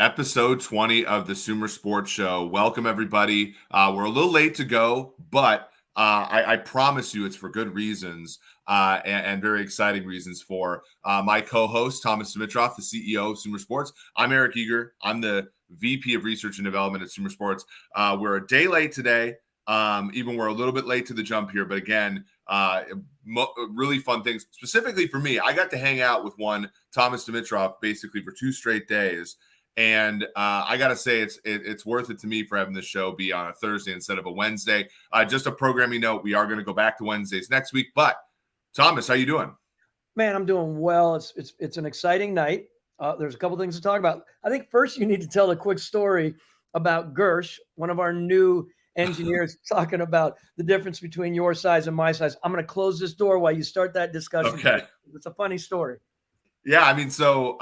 Episode 20 of the Sumer Sports Show. Welcome, everybody. We're a little late to go, but I promise you it's for good reasons and very exciting reasons for my co-host, Thomas Dimitroff, the CEO of Sumer Sports. I'm Eric Eager. I'm the VP of Research and Development at Sumer Sports. We're a day late today. Even we're a little bit late to the jump here, but again, really fun things. Specifically for me, I got to hang out with one Thomas Dimitroff basically for 2 straight days. And I got to say, it's worth it to me for having this show be on a Thursday instead of a Wednesday. Just a programming note, we are going to go back to Wednesdays next week. But, Thomas, how you doing? Man, I'm doing well. It's an exciting night. There's a couple things to talk about. I think first you need to tell a quick story about Gersh, one of our new engineers, talking about the difference between your size and my size. I'm going to close this door while you start that discussion. Okay. It's a funny story. Yeah, I mean, so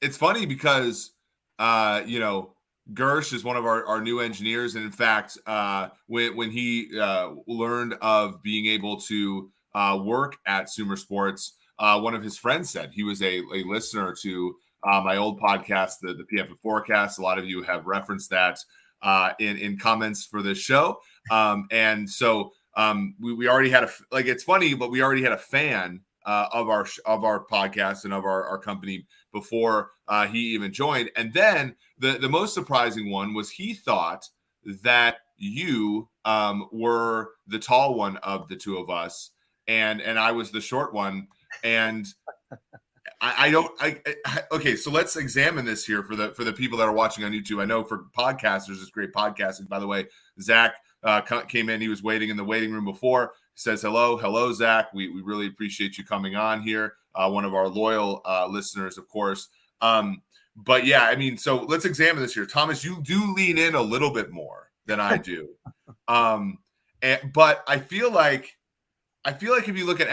it's funny because Gersh is one of our new engineers. And in fact, when he learned of being able to work at Sumer Sports, one of his friends said he was a listener to my old podcast, the PF Forecast. A lot of you have referenced that in comments for this show. And so we already had it's funny, but we already had a fan of our podcast and of our company before he even joined. And then the most surprising one was he thought that you were the tall one of the two of us, and I was the short one. And okay, so let's examine this here for the people that are watching on YouTube. I know for podcasters, it's great podcasting. By the way, Zach came in. He was waiting in the waiting room before. Says hello, Zach. We really appreciate you coming on here. One of our loyal listeners, of course. But yeah, I mean, so let's examine this here. Thomas, you do lean in a little bit more than I do. But I feel like if you look at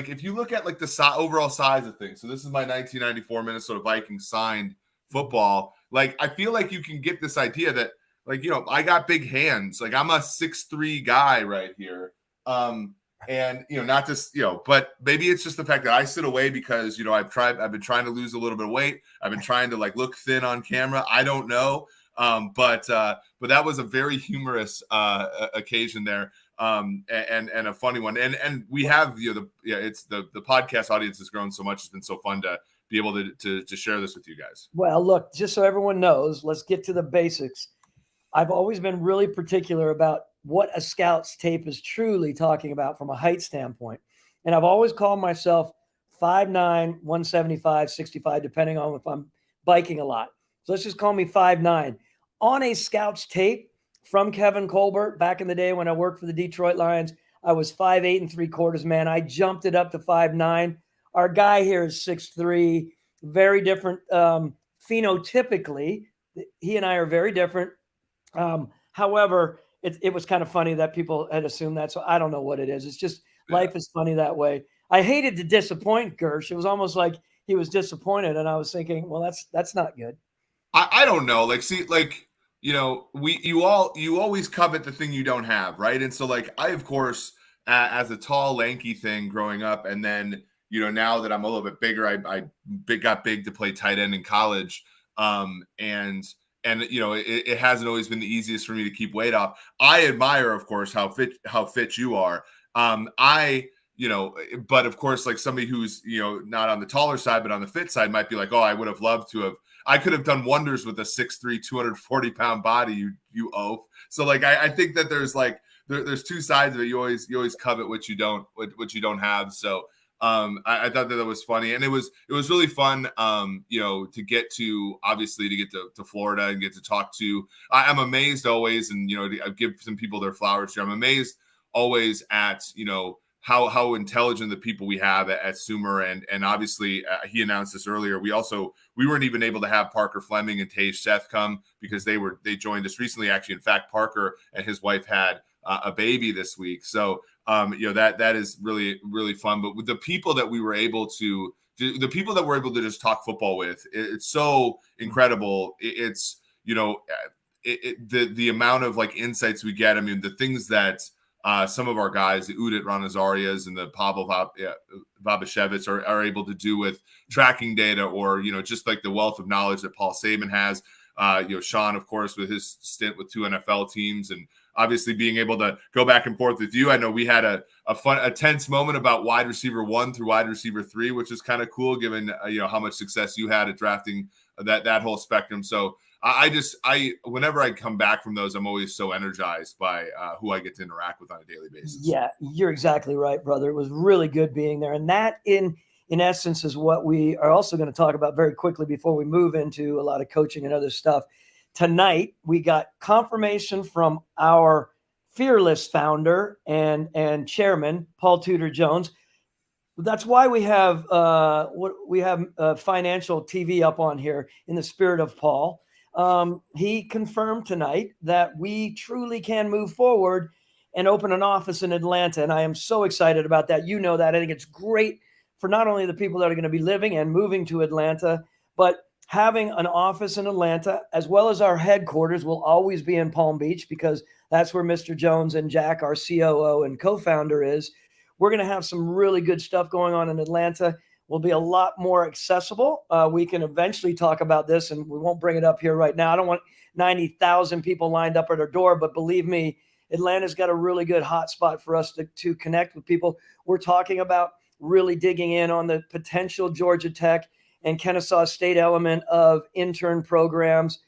if you look at like the overall size of things. So this is my 1994 Minnesota Vikings signed football. Like, I feel like you can get this idea that, like, I got big hands. Like, I'm a 6'3" guy right here. And not just but maybe it's just the fact that I sit away because I've been trying to lose a little bit of weight. I've been trying to look thin on camera. I don't know. But that was a very humorous occasion there. And a funny one. And we have it's the podcast audience has grown so much. It's been so fun to be able to share this with you guys. Well, look, just so everyone knows, let's get to the basics. I've always been really particular about what a scout's tape is truly talking about from a height standpoint. And I've always called myself 5'9", 175, 65, depending on if I'm biking a lot. So let's just call me 5'9". On a scout's tape from Kevin Colbert back in the day when I worked for the Detroit Lions, I was 5'8 3/4, man. I jumped it up to 5'9". Our guy here is 6'3", very different phenotypically. He and I are very different. However, it was kind of funny that people had assumed that. So I don't know what it is. It's just life is funny that way. I hated to disappoint Gersh. It was almost like he was disappointed. And I was thinking, well, that's not good. I don't know. You always covet the thing you don't have. Right. And so I, of course, as a tall, lanky thing growing up. And then, now that I'm a little bit bigger, I got big to play tight end in college. And it hasn't always been the easiest for me to keep weight off. I admire, of course, how fit you are. But of course, somebody who's not on the taller side but on the fit side might be like, oh, I would have loved to have. I could have done wonders with a 6'3", 240-pound body. You oaf. So I think that there's two sides of it. You always covet what you don't have. So. I thought that was funny, and it was really fun, to get to Florida and get to talk to. I'm amazed always, and I give some people their flowers here. I'm amazed always at how intelligent the people we have at Sumer, and obviously he announced this earlier. We weren't even able to have Parker Fleming and Tage Seth come because they joined us recently. Actually, in fact, Parker and his wife had a baby this week, so. That is really, really fun. But with the people that we were able to just talk football with, it's so incredible. It's the amount of insights we get. I mean, the things that some of our guys, the Udit Ranazarias and the Pavel Babashevitz are able to do with tracking data, or, just like the wealth of knowledge that Paul Saban has. Sean, of course, with his stint with 2 NFL teams, and obviously being able to go back and forth with you. I know we had a tense moment about wide receiver 1 through wide receiver 3, which is kind of cool given, how much success you had at drafting that whole spectrum. So whenever I come back from those, I'm always so energized by who I get to interact with on a daily basis. Yeah, you're exactly right, brother. It was really good being there. And that in essence is what we are also going to talk about very quickly before we move into a lot of coaching and other stuff. Tonight, we got confirmation from our fearless founder and chairman, Paul Tudor Jones. That's why we have financial TV up on here in the spirit of Paul. He confirmed tonight that we truly can move forward and open an office in Atlanta. And I am so excited about that. You know that. I think it's great for not only the people that are going to be living and moving to Atlanta, but having an office in Atlanta, as well as our headquarters will always be in Palm Beach, because that's where Mr. Jones and Jack, our COO and co-founder, is. We're going to have some really good stuff going on in Atlanta. Will be a lot more accessible. We can eventually talk about this, and we won't bring it up here right now. I don't want 90,000 people lined up at our door, but believe me, Atlanta's got a really good hotspot for us to connect with people. We're talking about really digging in on the potential Georgia Tech and Kennesaw State element of intern programs.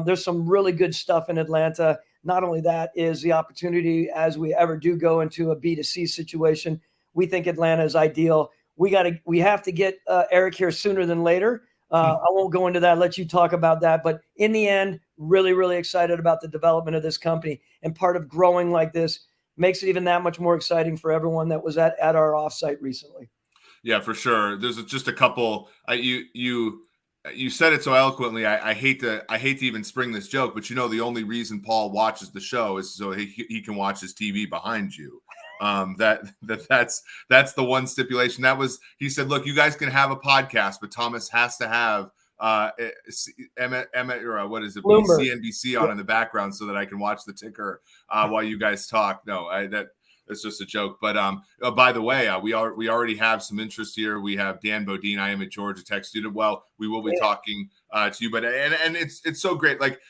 There's some really good stuff in Atlanta. Not only that is the opportunity, as we ever do go into a B2C situation, we think Atlanta is ideal. We have to get Eric here sooner than later. I won't go into that, let you talk about that. But in the end, really, really excited about the development of this company. And part of growing like this makes it even that much more exciting for everyone that was at our offsite recently. Yeah, for sure. There's just a couple. You said it so eloquently. I hate to even spring this joke, but the only reason Paul watches the show is so he can watch his TV behind you. That's the one stipulation. He said, look, you guys can have a podcast, but Thomas has to have Emmett or what is it, CNBC on in the background so that I can watch the ticker while you guys talk. No, that's just a joke. But by the way, we already have some interest here. We have Dan Bodine. I am a Georgia Tech student. Well, we will be talking to you, but and it's so great. Like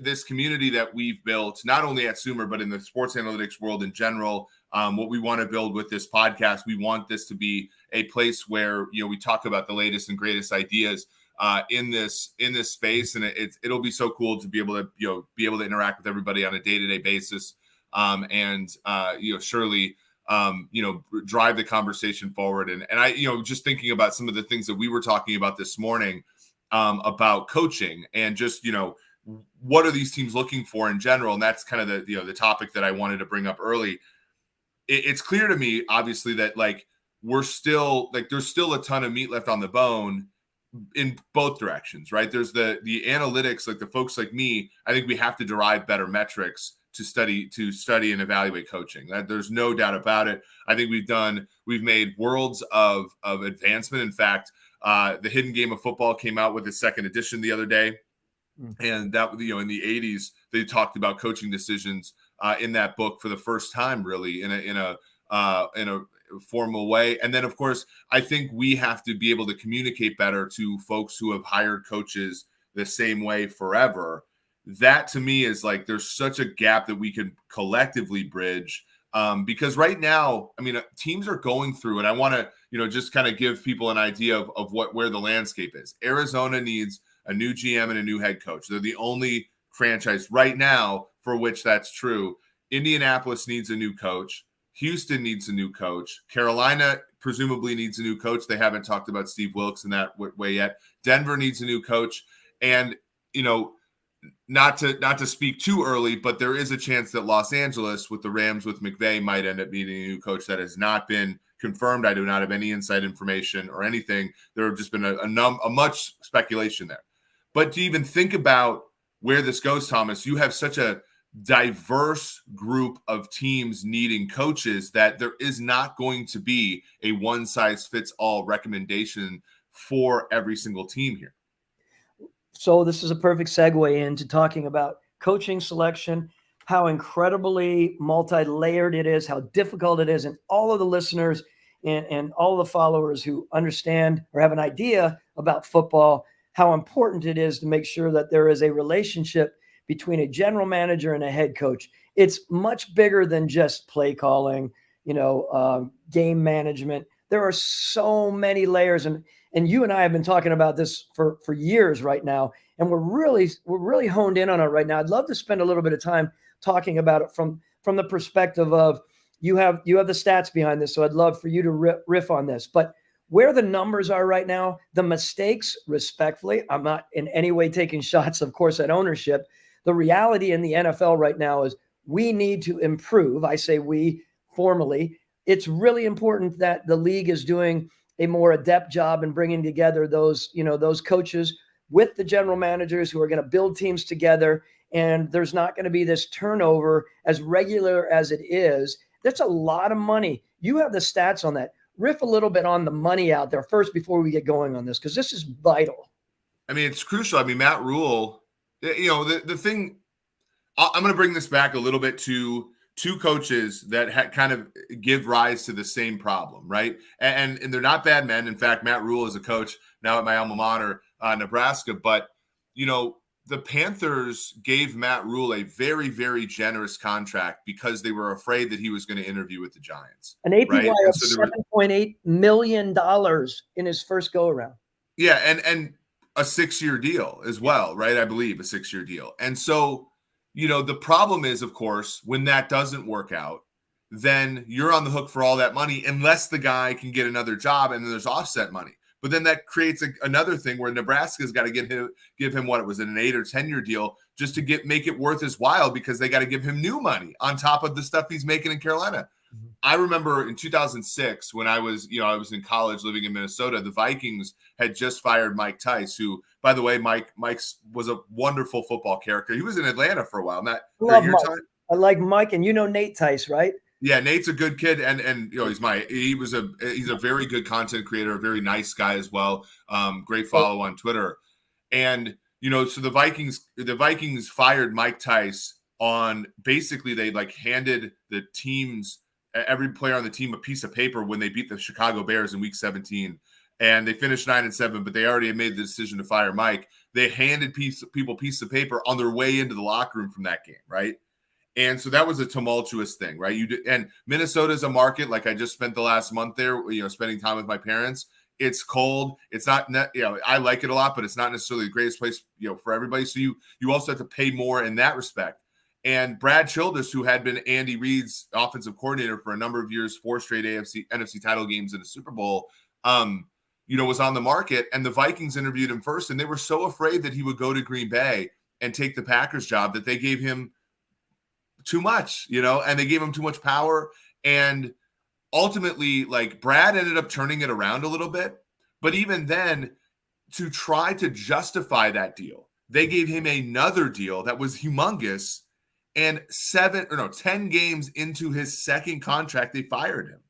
this community that we've built, not only at Sumer but in the sports analytics world in general. What we want to build with this podcast, we want this to be a place where we talk about the latest and greatest ideas in this space, and it'll be so cool to be able to interact with everybody on a day-to-day basis. Surely, drive the conversation forward. And I, just thinking about some of the things that we were talking about this morning, about coaching and just, what are these teams looking for in general? And that's kind of the topic that I wanted to bring up early. It's clear to me, obviously, that there's still a ton of meat left on the bone in both directions, right? There's the analytics, like the folks like me, I think we have to derive better metrics to study and evaluate coaching. There's no doubt about it. I think we've made worlds of advancement. In fact, the Hidden Game of Football came out with its second edition the other day. And that, in the 80s, they talked about coaching decisions in that book for the first time, really in a formal way. And then, of course, I think we have to be able to communicate better to folks who have hired coaches the same way forever. That to me is there's such a gap that we can collectively bridge, because right now, teams are going through, and I want to, just kind of give people an idea of where the landscape is. Arizona needs a new GM and a new head coach. They're the only franchise right now for which that's true. Indianapolis needs a new coach. Houston needs a new coach. Carolina presumably needs a new coach. They haven't talked about Steve Wilkes in that way yet. Denver needs a new coach. And, not to speak too early, but there is a chance that Los Angeles with the Rams with McVay might end up needing a new coach. That has not been confirmed. I do not have any inside information or anything. There have just been a much speculation there. But to even think about where this goes, Thomas, you have such a diverse group of teams needing coaches that there is not going to be a one-size-fits-all recommendation for every single team here. So this is a perfect segue into talking about coaching selection, how incredibly multi-layered it is, how difficult it is, and all of the listeners and all of the followers who understand or have an idea about football, how important it is to make sure that there is a relationship between a general manager and a head coach. It's much bigger than just play calling, game management. There are so many layers, and you and I have been talking about this for years right now, and we're really honed in on it right now. I'd love to spend a little bit of time talking about it from the perspective of you have the stats behind this, so I'd love for you to riff on this. But where the numbers are right now, the mistakes, respectfully, I'm not in any way taking shots, of course, at ownership. The reality in the NFL right now is we need to improve. I say we formally. It's really important that the league is doing a more adept job in bringing together those coaches with the general managers who are going to build teams together. And there's not going to be this turnover as regular as it is. That's a lot of money. You have the stats on that. Riff a little bit on the money out there first before we get going on this, because this is vital. I mean, it's crucial. I mean, Matt Rule, the thing, I'm going to bring this back a little bit to two coaches that kind of give rise to the same problem, right? And they're not bad men. In fact, Matt Rule is a coach now at my alma mater, Nebraska. But, the Panthers gave Matt Rule a very, very generous contract because they were afraid that he was going to interview with the Giants. An APY of $7.8 million in his first go-around. Yeah, and a 6-year deal as well, right? I believe a 6-year deal. And so, the problem is, of course, when that doesn't work out, then you're on the hook for all that money unless the guy can get another job, and then there's offset money. But then that creates another thing where Nebraska's got to give him what it was an 8 or 10-year deal just to make it worth his while, because they got to give him new money on top of the stuff he's making in Carolina. Mm-hmm. I remember in 2006 when I was in college living in Minnesota, the Vikings had just fired Mike Tice, who, by the way, Mike was a wonderful football character. He was in Atlanta for a while. Matt, love Mike. I like Mike, and Nate Tice, right? Yeah, Nate's a good kid, and he's a very good content creator, a very nice guy as well. Great follow on Twitter, and so the Vikings fired Mike Tice on basically they handed the teams, every player on the team, a piece of paper when they beat the Chicago Bears in Week 17, and they finished 9-7, but they already had made the decision to fire Mike. They handed people pieces of paper on their way into the locker room from that game, right? And so that was a tumultuous thing, right? And Minnesota's a market, like I just spent the last month there, spending time with my parents. It's cold. It's not, I like it a lot, but it's not necessarily the greatest place, for everybody. So you also have to pay more in that respect. And Brad Childress, who had been Andy Reid's offensive coordinator for a number of years, 4 straight NFC title games and a Super Bowl, was on the market. And the Vikings interviewed him first, and they were so afraid that he would go to Green Bay and take the Packers job that they gave him too much, and they gave him too much power. And ultimately, Brad ended up turning it around a little bit. But even then, to try to justify that deal, they gave him another deal that was humongous. And 10 games into his second contract, they fired him.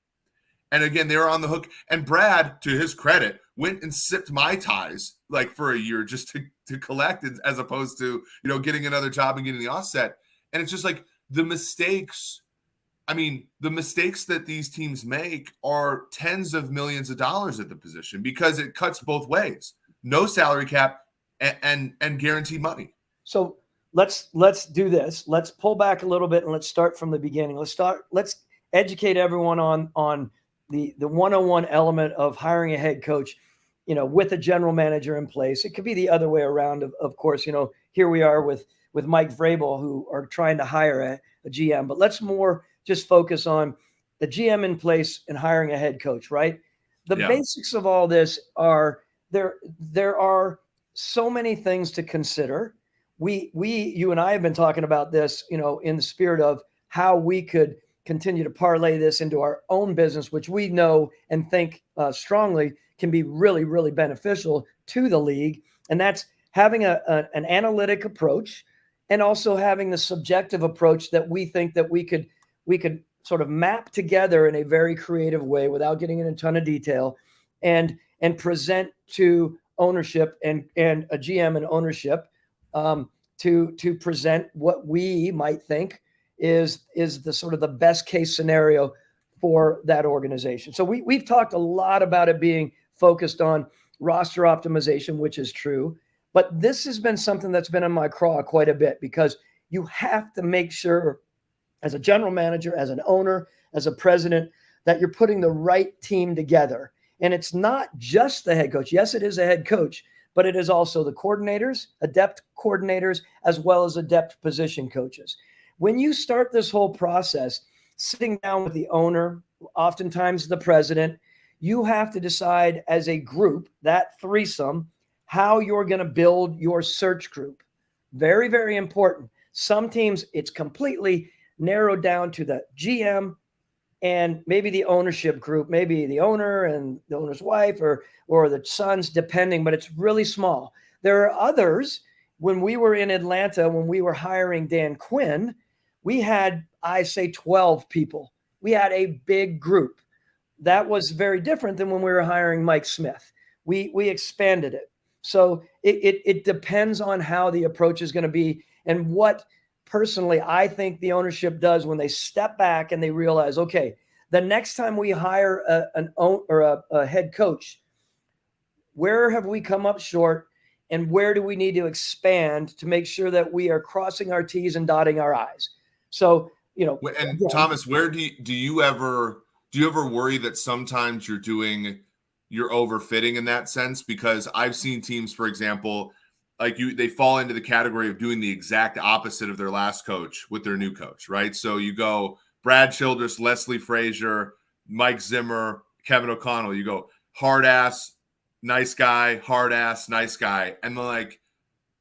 And again, they were on the hook. And Brad, to his credit, went and sipped Mai Tais for a year just to collect, as opposed to, getting another job and getting the offset. And it's just the mistakes that these teams make are tens of millions of dollars at the position, because it cuts both ways. No salary cap and guaranteed money. So let's do this. Let's pull back a little bit and let's start from the beginning. Let's educate everyone on the 101 element of hiring a head coach, with a general manager in place. It could be the other way around, of course. Here we are with Mike Vrabel, who are trying to hire a GM. But let's more just focus on the GM in place and hiring a head coach, right? The basics of all this are there are so many things to consider. You and I have been talking about this, in the spirit of how we could continue to parlay this into our own business, which we know and think strongly can be really, really beneficial to the league. And that's having an analytic approach, and also having the subjective approach that we think that we could sort of map together in a very creative way without getting in a ton of detail, and present to ownership and a GM and ownership to present what we might think is the sort of the best case scenario for that organization. So we've talked a lot about it being focused on roster optimization, which is true, but this has been something that's been in my craw quite a bit, because you have to make sure, as a general manager, as an owner, as a president, that you're putting the right team together. And it's not just the head coach. Yes, it is a head coach, but it is also the coordinators, adept coordinators, as well as adept position coaches. When you start this whole process, sitting down with the owner, oftentimes the president, you have to decide as a group, that threesome, how you're going to build your search group. Very, very important. Some teams, it's completely narrowed down to the GM and maybe the ownership group, maybe the owner and the owner's wife or the sons, depending, but it's really small. There are others. When we were in Atlanta, when we were hiring Dan Quinn, we had, I say, 12 people. We had a big group. That was very different than when we were hiring Mike Smith. We expanded it. So it depends on how the approach is going to be, and what personally I think the ownership does when they step back and they realize, okay, the next time we hire a head coach, where have we come up short, and where do we need to expand to make sure that we are crossing our T's and dotting our I's? So, and again, Thomas, where do you ever worry that sometimes you're overfitting in that sense? Because I've seen teams, for example, they fall into the category of doing the exact opposite of their last coach with their new coach, right? So you go Brad Childress, Leslie Frazier, Mike Zimmer, Kevin O'Connell. You go hard ass, nice guy, hard ass, nice guy. And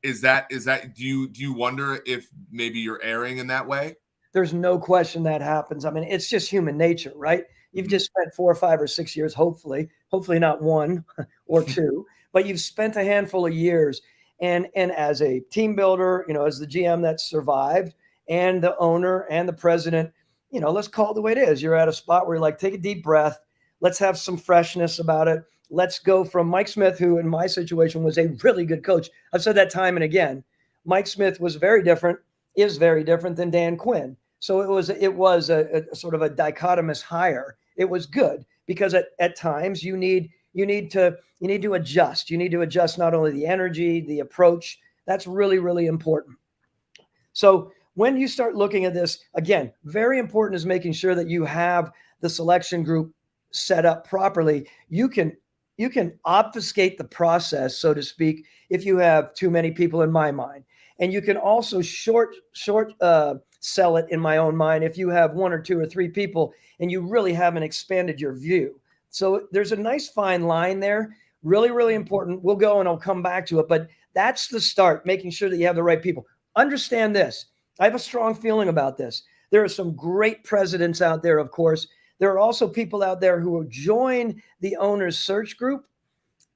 is that do you wonder if maybe you're erring in that way? There's no question that happens. I mean, it's just human nature, right? You've just spent 4 or 5 or 6 years, hopefully not 1 or 2, but you've spent a handful of years. And as a team builder, as the GM that survived, and the owner and the president, let's call it the way it is. You're at a spot where you're like, take a deep breath. Let's have some freshness about it. Let's go from Mike Smith, who in my situation was a really good coach. I've said that time and again. Mike Smith is very different than Dan Quinn. So it was a sort of a dichotomous hire. It was good because at times you need to adjust. You need to adjust not only the energy, the approach. That's really, really important. So when you start looking at this, again, very important is making sure that you have the selection group set up properly. You can obfuscate the process, so to speak, if you have too many people, in my mind. And you can also short sell it, in my own mind, if you have 1 or 2 or 3 people and you really haven't expanded your view. So there's a nice fine line there. Really, really important. We'll go and I'll come back to it, but that's the start, making sure that you have the right people. Understand this. I have a strong feeling about this. There are some great presidents out there, of course. There are also people out there who will join the owner's search group.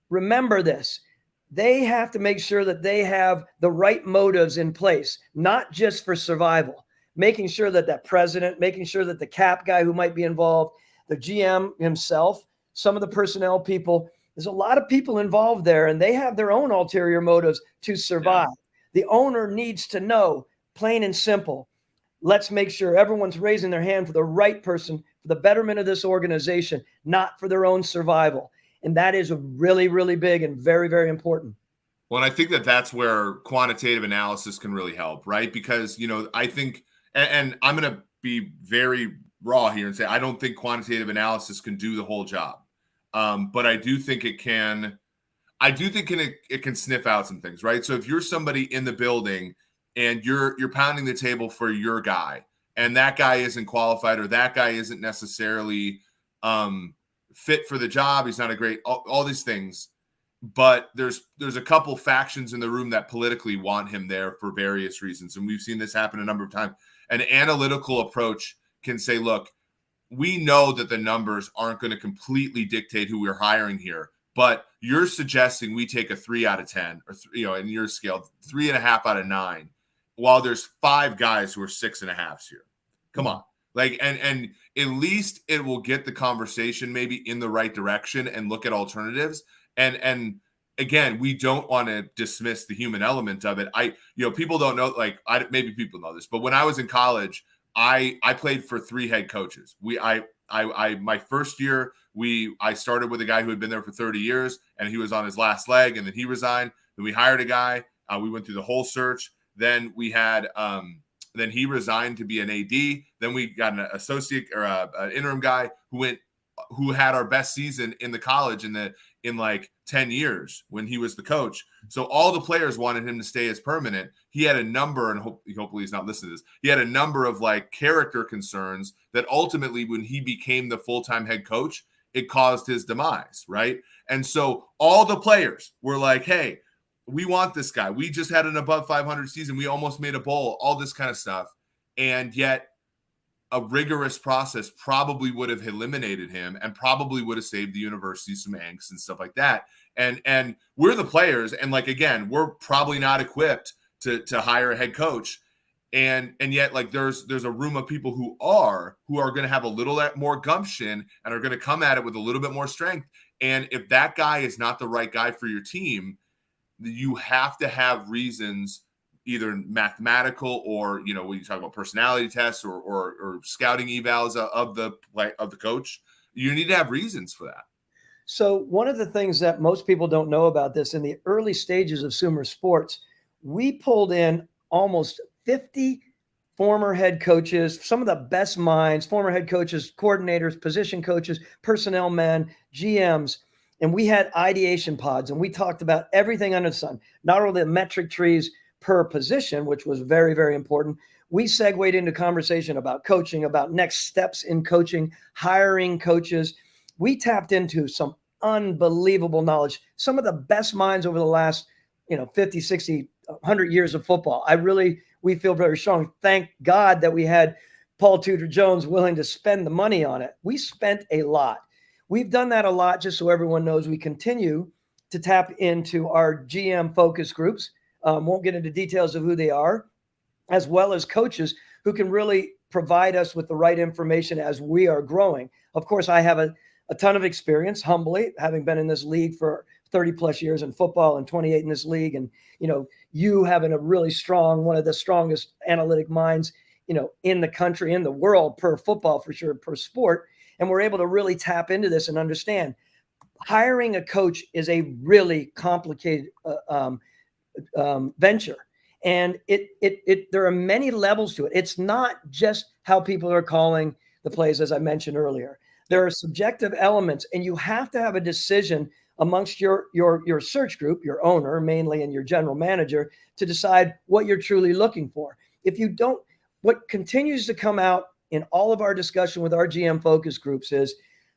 Remember this. They have to make sure that they have the right motives in place, not just for survival, making sure that that president, making sure that the cap guy who might be involved, the GM himself, some of the personnel people, there's a lot of people involved there, and they have their own ulterior motives to survive. Yeah. The owner needs to know, plain and simple, let's make sure everyone's raising their hand for the right person, for the betterment of this organization, not for their own survival. And that is really, really big and very, very important. Well, and I think that's where quantitative analysis can really help, right? Because, I think, and I'm going to be very raw here and say, I don't think quantitative analysis can do the whole job. But I do think it can. I do think it can sniff out some things, right? So if you're somebody in the building and you're pounding the table for your guy, and that guy isn't qualified, or that guy isn't necessarily fit for the job, he's not a great, all these things, but there's a couple factions in the room that politically want him there for various reasons, and we've seen this happen a number of times. An analytical approach can say, look, we know that the numbers aren't going to completely dictate who we're hiring here, but you're suggesting we take a 3 out of 10, or in your scale, 3.5 out of 9, while there's 5 guys who are 6.5s here. Come on. And at least it will get the conversation maybe in the right direction and look at alternatives. And again, we don't want to dismiss the human element of it. People don't know, like, maybe people know this, but when I was in college, I played for 3 head coaches. My first year, I started with a guy who had been there for 30 years, and he was on his last leg, and then he resigned. Then we hired a guy. We went through the whole search. Then we had, then he resigned to be an AD. Then we got an associate or an interim guy who had our best season in the college in like 10 years when he was the coach. So all the players wanted him to stay as permanent. He had a number, and hopefully he's not listening to this. He had a number of like character concerns that ultimately, when he became the full-time head coach, it caused his demise, right? And so all the players were like, hey, we want this guy. We just had an above 500 season. We almost made a bowl, all this kind of stuff. And yet a rigorous process probably would have eliminated him and probably would have saved the university some angst and stuff like that. And we're the players. And like, again, we're probably not equipped to hire a head coach. And yet, like, there's a room of people who are going to have a little more gumption and are going to come at it with a little bit more strength. And if that guy is not the right guy for your team, you have to have reasons, either mathematical or, when you talk about personality tests or scouting evals of the coach, you need to have reasons for that. So one of the things that most people don't know about this, in the early stages of Sumer Sports, we pulled in almost 50 former head coaches, some of the best minds, former head coaches, coordinators, position coaches, personnel men, GMs. And we had ideation pods, and we talked about everything under the sun, not only the metric trees per position, which was very, very important. We segued into conversation about coaching, about next steps in coaching, hiring coaches. We tapped into some unbelievable knowledge, some of the best minds over the last, 50, 60, 100 years of football. We feel very strong. Thank God that we had Paul Tudor Jones willing to spend the money on it. We spent a lot. We've done that a lot, just so everyone knows. We continue to tap into our GM focus groups. Won't get into details of who they are, as well as coaches who can really provide us with the right information as we are growing. Of course, I have a ton of experience, humbly, having been in this league for 30 plus years in football and 28 in this league. And, you having a really strong, one of the strongest analytic minds, in the country, in the world, per football, for sure, per sport. And we're able to really tap into this and understand hiring a coach is a really complicated venture. And there are many levels to it. It's not just how people are calling the plays, as I mentioned earlier. There are subjective elements, and you have to have a decision amongst your search group, your owner mainly, and your general manager, to decide what you're truly looking for. If you don't, what continues to come out in all of our discussion with our GM focus groups is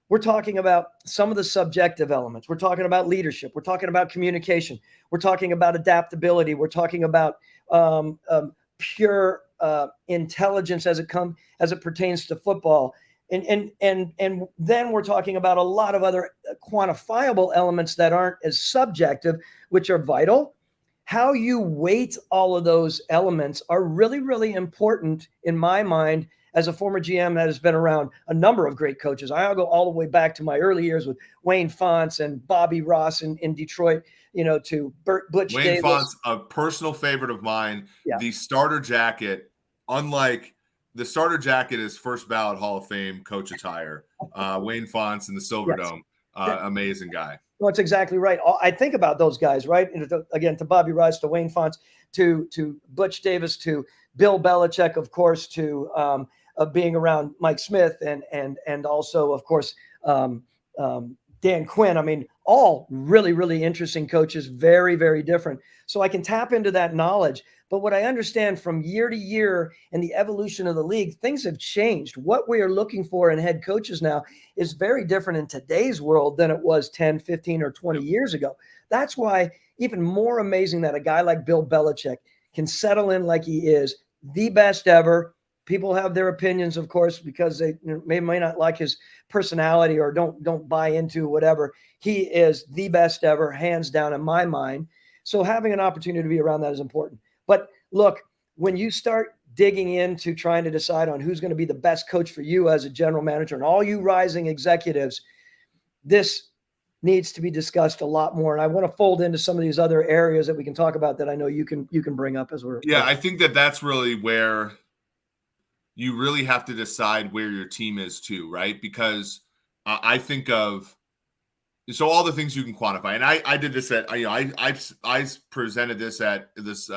we're talking about some of the subjective elements. We're talking about leadership. We're talking about communication. We're talking about adaptability. We're talking about pure intelligence as it pertains to football. And then we're talking about a lot of other quantifiable elements that aren't as subjective, which are vital. How you weight all of those elements are really, really important in my mind as a former GM that has been around a number of great coaches. I'll go all the way back to my early years with Wayne Fontes and Bobby Ross in Detroit, to Butch Wayne Davis. Fontes, a personal favorite of mine. Yeah. The starter jacket, unlike the starter jacket, is first ballot Hall of Fame coach attire. Wayne Fontes in the Silverdome, amazing guy. Well, that's exactly right. I think about those guys, right? Again, to Bobby Rice, to Wayne Fontes, to Butch Davis, to Bill Belichick, of course, to being around Mike Smith, and also, of course, Dan Quinn. I mean, all really, really interesting coaches, very, very different. So I can tap into that knowledge. But what I understand from year to year in the evolution of the league, things have changed. What we are looking for in head coaches now is very different in today's world than it was 10, 15, or 20 years ago. That's why even more amazing that a guy like Bill Belichick can settle in like he is, the best ever. People have their opinions, of course, because they may not like his personality or don't buy into whatever. He is the best ever, hands down, in my mind. So having an opportunity to be around that is important. But look, when you start digging into trying to decide on who's going to be the best coach for you as a general manager, and all you rising executives, this needs to be discussed a lot more. And I want to fold into some of these other areas that we can talk about that I know you can bring up as we're. Yeah, I think that's really where you really have to decide where your team is too, right? Because I think of all the things you can quantify, and I did this at I presented this at this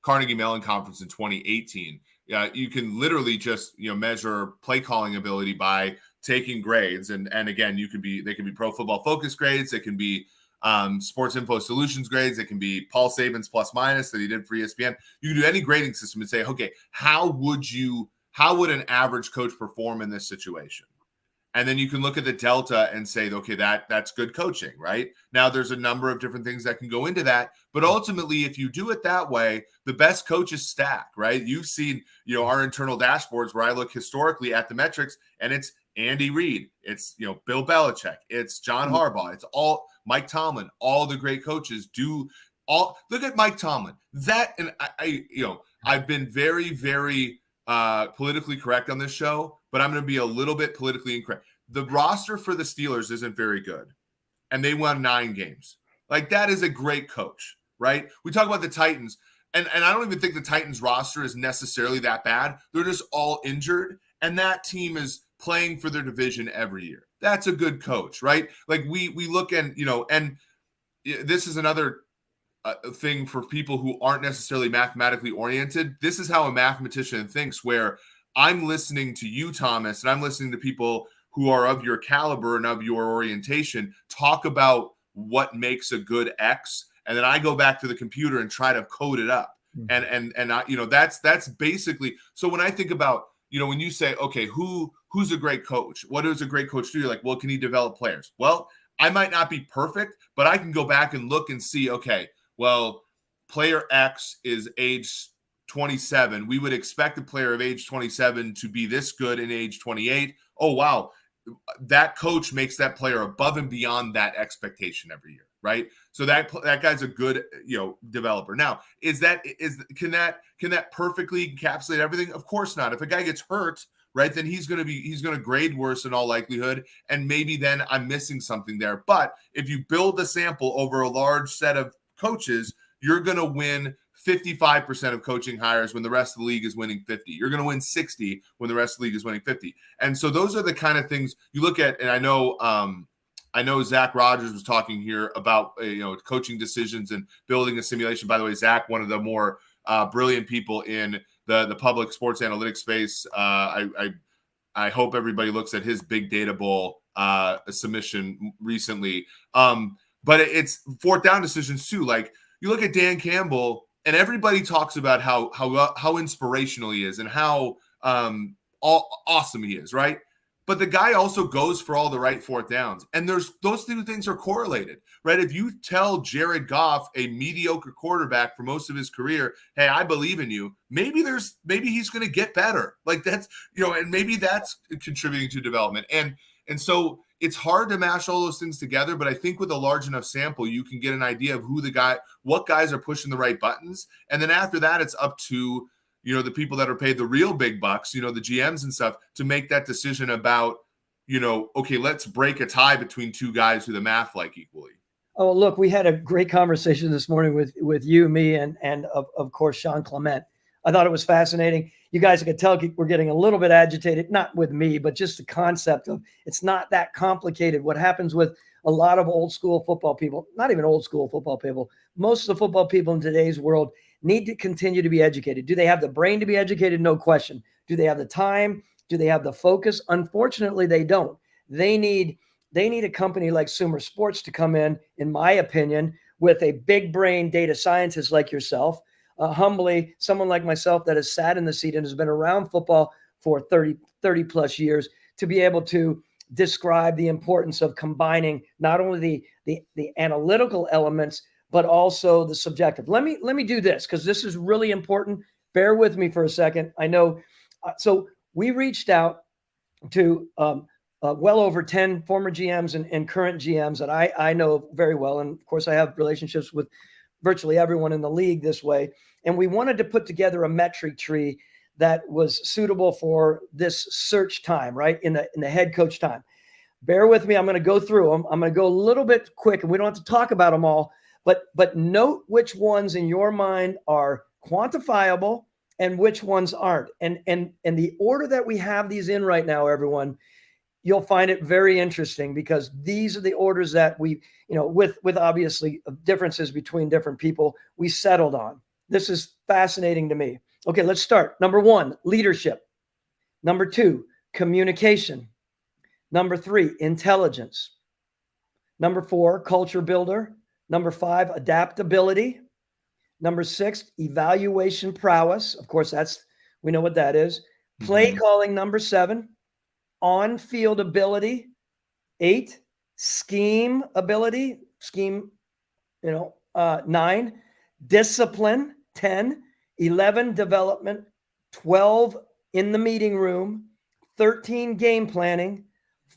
Carnegie Mellon conference in 2018. You can literally just measure play calling ability by taking grades, and again, they can be Pro Football Focus grades, they can be Sports Info Solutions grades, it can be Paul Saban's plus minus that he did for ESPN. You can do any grading system and say, okay, how would an average coach perform in this situation? And then you can look at the delta and say, okay, that's good coaching, right? Now, there's a number of different things that can go into that. But ultimately, if you do it that way, the best coaches stack, right? You've seen, our internal dashboards where I look historically at the metrics, and it's Andy Reid, it's, Bill Belichick, it's John Harbaugh, it's all Mike Tomlin, all the great coaches do all. Look at Mike Tomlin. That, and I've been very, very politically correct on this show, but I'm going to be a little bit politically incorrect. The roster for the Steelers isn't very good, and they won 9 games. Like, that is a great coach, right? We talk about the Titans, and I don't even think the Titans roster is necessarily that bad. They're just all injured, and that team is playing for their division every year. That's a good coach, right? Like, we look and, and this is another thing for people who aren't necessarily mathematically oriented. This is how a mathematician thinks, where I'm listening to you, Thomas, and I'm listening to people who are of your caliber and of your orientation talk about what makes a good X, and then I go back to the computer and try to code it up. And I, that's basically. So when I think about, when you say, okay, who's a great coach? What does a great coach do? You're like, well, can he develop players? Well, I might not be perfect, but I can go back and look and see, okay, well, player X is age 27. We would expect a player of age 27 to be this good in age 28. Oh, wow. That coach makes that player above and beyond that expectation every year, right? So that guy's a good, developer. Now, can that perfectly encapsulate everything? Of course not. If a guy gets hurt, right, then he's going to grade worse in all likelihood, and maybe then I'm missing something there. But if you build a sample over a large set of coaches, you're going to win 55% of coaching hires when the rest of the league is winning 50. You're going to win 60 when the rest of the league is winning 50. And so those are the kind of things you look at. And I know Zach Rogers was talking here about coaching decisions and building a simulation. By the way, Zach, one of the more brilliant people in the public sports analytics space. I hope everybody looks at his Big Data Bowl submission recently. But it's fourth down decisions too. Like, you look at Dan Campbell, and everybody talks about how inspirational he is and how awesome he is, right? But the guy also goes for all the right fourth downs. And those two things are correlated, right? If you tell Jared Goff, a mediocre quarterback for most of his career, hey, I believe in you, maybe he's going to get better. Like, that's, and maybe that's contributing to development. And so it's hard to mash all those things together, but I think with a large enough sample, you can get an idea of what guys are pushing the right buttons. And then after that, it's up to, the people that are paid the real big bucks, the GMs and stuff, to make that decision about, okay, let's break a tie between two guys who the math like equally. Oh, look, we had a great conversation this morning with you, me, and of course, Sean Clement. I thought it was fascinating. You guys could tell we're getting a little bit agitated, not with me, but just the concept of it's not that complicated. What happens with a lot of old school football people, not even old school football people, most of the football people in today's world need to continue to be educated. Do they have the brain to be educated? No question. Do they have the time? Do they have the focus? Unfortunately, they don't. They need a company like Sumer Sports to come in my opinion, with a big brain data scientist like yourself. Humbly, someone like myself that has sat in the seat and has been around football for 30 plus years, to be able to describe the importance of combining not only the analytical elements, but also the subjective. Let me do this, because this is really important. Bear with me for a second. I know. So we reached out to well over 10 former GMs and current GMs that I know very well. And of course, I have relationships with virtually everyone in the league this way. And we wanted to put together a metric tree that was suitable for this search time, right? In the head coach time. bear with me. I'm going to go through them. I'm going to go a little bit quick, and we don't have to talk about them all, but note which ones in your mind are quantifiable and which ones aren't. And the order that we have these in right now, everyone, you'll find it very interesting, because these are the orders that we, with obviously differences between different people, we settled on. This is fascinating to me. Okay, let's start. Number 1, leadership. Number 2, communication. Number 3, intelligence. Number 4, culture builder. Number 5, adaptability. Number 6, evaluation prowess. Of course, we know what that is. Play calling, number 7. On-field ability, 8. Scheme ability, 9. Discipline, 10. 11, development. 12, in the meeting room. 13, game planning.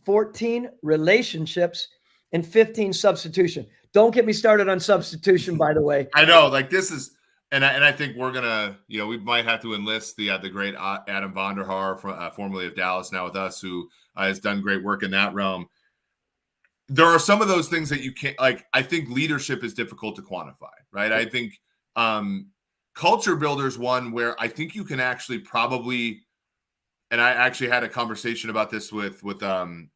14, relationships. And 15, substitution. Don't get me started on substitution, by the way. I know, like this is, and I think we're gonna, we might have to enlist the great Adam Vonderhaar, formerly of Dallas, now with us, who has done great work in that realm. There are some of those things that you can't, like, I think leadership is difficult to quantify, right? I think culture builder is one where I think you can actually probably, and I actually had a conversation about this with the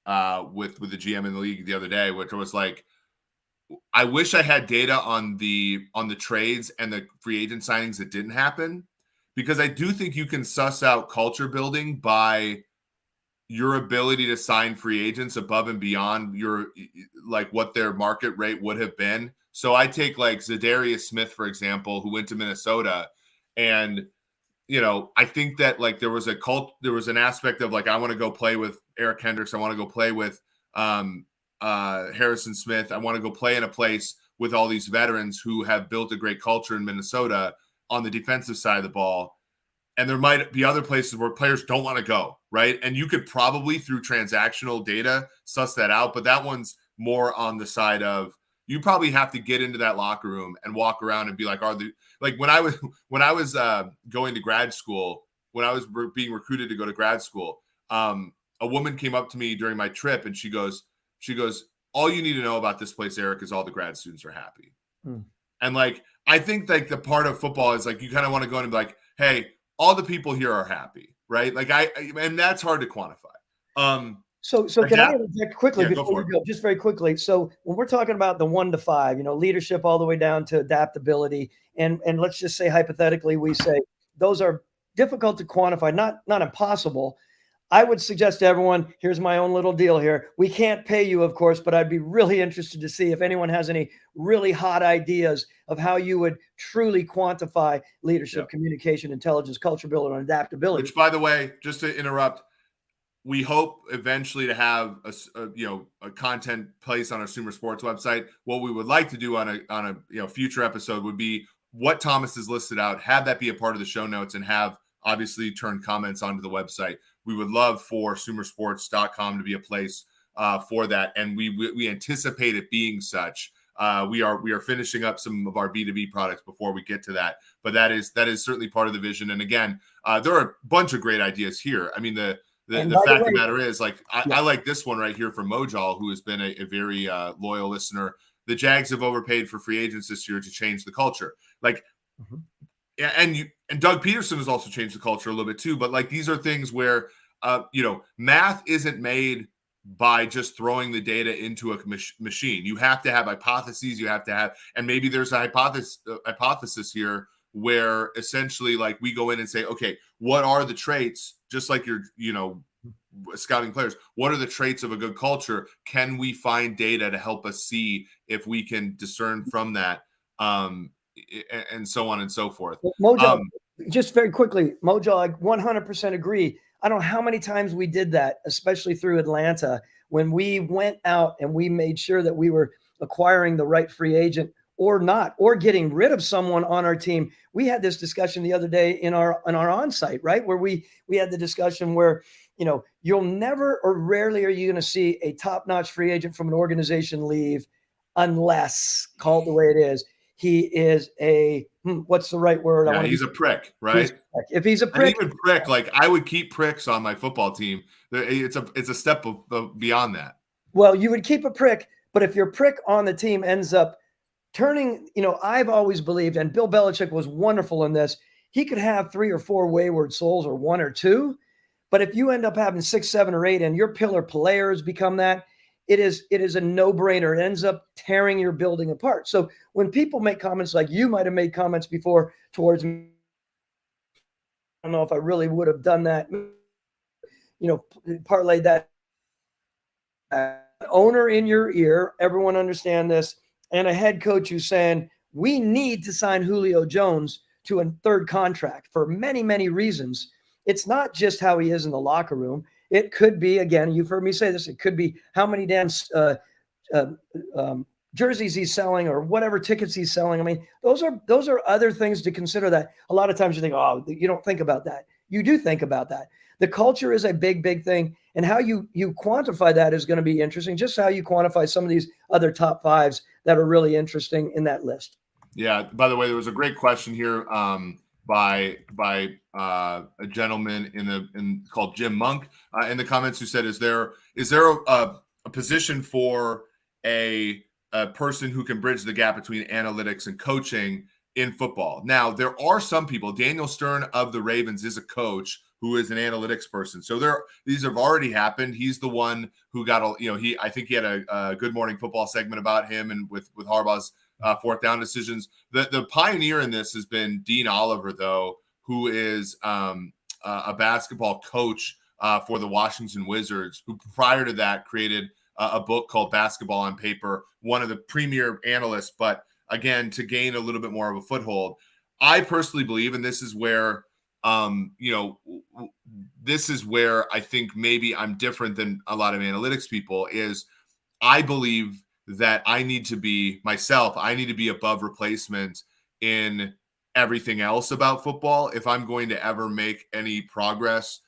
GM in the league the other day, which was like, I wish I had data on the trades and the free agent signings that didn't happen, because I do think you can suss out culture building by your ability to sign free agents above and beyond your, like, what their market rate would have been. So I take like Zadarius Smith, for example, who went to Minnesota, and I think that like there was an aspect of like, I want to go play with Eric Hendricks, I want to go play with Harrison Smith, I want to go play in a place with all these veterans who have built a great culture in Minnesota on the defensive side of the ball. And there might be other places where players don't want to go, right? And you could probably, through transactional data, suss that out. But that one's more on the side of, you probably have to get into that locker room and walk around and be like, when I was going to grad school, when I was being recruited to go to grad school, a woman came up to me during my trip, and she goes, all you need to know about this place, Eric, is all the grad students are happy. And like, I think like the part of football is like, you kind of want to go in and be like, hey, all the people here are happy, right? Like and that's hard to quantify. So can I interject quickly before you go, just very quickly? So when we're talking about the 1 to 5, leadership all the way down to adaptability, and let's just say hypothetically, we say those are difficult to quantify, not impossible. I would suggest to everyone, here's my own little deal here. We can't pay you, of course, but I'd be really interested to see if anyone has any really hot ideas of how you would truly quantify leadership, communication, intelligence, culture building, and adaptability. Which, by the way, just to interrupt, we hope eventually to have a content place on our Sumer Sports website. What we would like to do on a future episode would be what Thomas has listed out, have that be a part of the show notes, and have obviously turn comments onto the website. We would love for sumersports.com to be a place for that, and we anticipate it being such. We are finishing up some of our B2B products before we get to that, but that is certainly part of the vision. And again, there are a bunch of great ideas here. I mean, the fact of the matter is, like, I like this one right here from Mojal, who has been a very loyal listener. The Jags have overpaid for free agents this year to change the culture. Like, and Doug Peterson has also changed the culture a little bit too. But like, these are things where, math isn't made by just throwing the data into a machine. You have to have hypotheses. You have to have, and maybe there's a hypothesis here where essentially, like, we go in and say, okay, what are the traits? Just like you're, scouting players, what are the traits of a good culture? Can we find data to help us see if we can discern from that, and so on and so forth? Mojo, just very quickly, Mojo, I 100% agree. I don't know how many times we did that, especially through Atlanta, when we went out and we made sure that we were acquiring the right free agent or not, or getting rid of someone on our team. We had this discussion the other day in our on-site, right? Where we had the discussion where, you'll never or rarely are you going to see a top-notch free agent from an organization leave unless, call it the way it is, he is a what's the right word? Yeah, he's a prick, right? If he's a prick, and even prick, like I would keep pricks on my football team. It's a step beyond that. Well, you would keep a prick, but if your prick on the team ends up turning, I've always believed, and Bill Belichick was wonderful in this, he could have 3 or 4 wayward souls or 1 or 2. But if you end up having 6, 7, or 8, and your pillar players become that, it is a no-brainer. It ends up tearing your building apart. So when people make comments like you might have made comments before towards me, I don't know if I really would have done that, parlayed that owner in your ear, everyone understand this, and a head coach who's saying, we need to sign Julio Jones to a 3rd contract for many, many reasons. It's not just how he is in the locker room. It could be, again, you've heard me say this, it could be how many damn jerseys he's selling or whatever tickets he's selling. I mean, those are other things to consider that a lot of times you think, oh, you don't think about that. You do think about that. The culture is a big, big thing. And how you quantify that is going to be interesting, just how you quantify some of these other top 5s that are really interesting in that list. Yeah. By the way, there was a great question here by a gentleman called Jim Monk in the comments who said, is there a position for a person who can bridge the gap between analytics and coaching in football? Now, there are some people. Daniel Stern of the Ravens is a coach who is an analytics person. So these have already happened. He's the one who got I think he had a Good Morning Football segment about him and with Harbaugh's 4th down decisions. The pioneer in this has been Dean Oliver, though, who is a basketball coach for the Washington Wizards, who prior to that created a book called Basketball on Paper, one of the premier analysts, but again, to gain a little bit more of a foothold. I personally believe, and this is where this is where I think maybe I'm different than a lot of analytics people, is I believe that I need to be above replacement in everything else about football if I'm going to ever make any progress